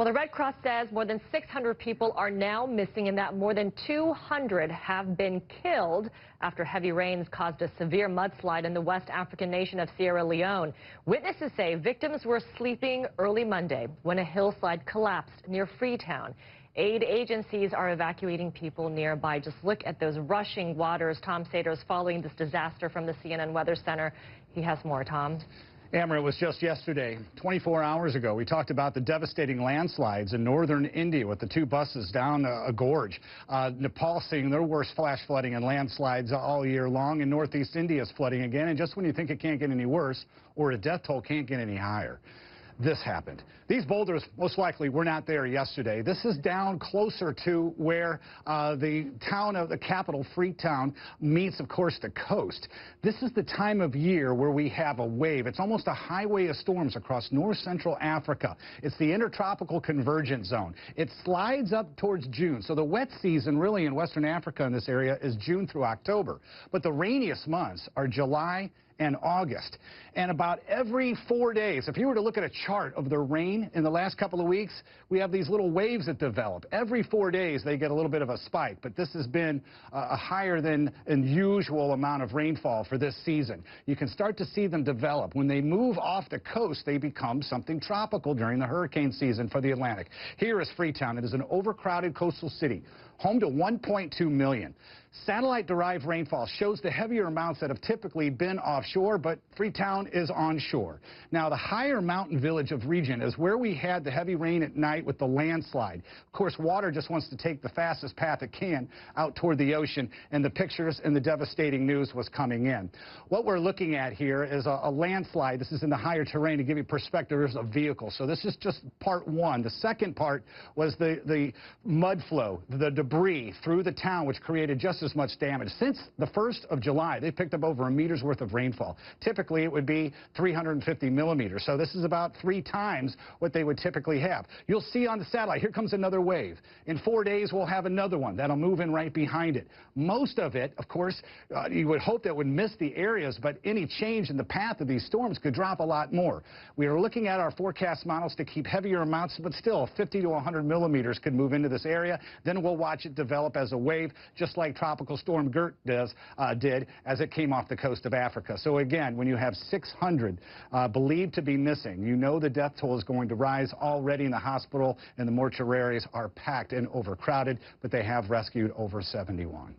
Well, the Red Cross says more than 600 people are now missing and that more than 200 have been killed after heavy rains caused a severe mudslide in the West African nation of Sierra Leone. Witnesses say victims were sleeping early Monday when a hillside collapsed near Freetown. Aid agencies are evacuating people nearby. Just look at those rushing waters. Tom Sater is following this disaster from the CNN Weather Center. He has more, Tom. Amber, it was just yesterday, 24 hours ago, we talked about the devastating landslides in northern India with the two buses down a gorge. Nepal seeing their worst flash flooding and landslides all year long, and northeast India is flooding again. And just when you think it can't get any worse or the death toll can't get any higher, this happened. These boulders most likely were not there yesterday. This is down closer to where the town of the capital, Freetown, meets, of course, the coast. This is the time of year where we have a wave. It's almost a highway of storms across north-central Africa. It's the intertropical convergence zone. It slides up towards June. So the wet season really in western Africa in this area is June through October. But the rainiest months are July and August. And about every 4 days, if you were to look at a chart of the rain in the last couple of weeks, we have these little waves that develop. Every 4 days, they get a little bit of a spike, but this has been a higher than usual amount of rainfall for this season. You can start to see them develop. When they move off the coast, they become something tropical during the hurricane season for the Atlantic. Here is Freetown. It is an overcrowded coastal city, home to 1.2 million. Satellite-derived rainfall shows the heavier amounts that have typically been offshore, but Freetown is onshore. Now, the higher mountain village of region is where we had the heavy rain at night with the landslide. Of course, water just wants to take the fastest path it can out toward the ocean, and the pictures and the devastating news was coming in. What we're looking at here is a landslide. This is in the higher terrain. To give you perspective, there's a vehicle. So this is just part one. The second part was the mud flow, the debris through the town, which created just as much damage. Since the 1st of July, they picked up over a meter's worth of rainfall. Typically, it would be 350 millimeters. So this is about 3 times what they would typically have. You'll see on the satellite, here comes another wave. In 4 days, we'll have another one. That'll move in right behind it. Most of it, of course, you would hope that would miss the areas, but any change in the path of these storms could drop a lot more. We are looking at our forecast models to keep heavier amounts, but still 50 to 100 millimeters could move into this area. Then we'll watch it develop as a wave, just like Tropical Storm Gert did as it came off the coast of Africa. So again, when you have 600 believed to be missing, you know the death toll is going to rise. Already in the hospital and the mortuaries are packed and overcrowded, but they have rescued over 71.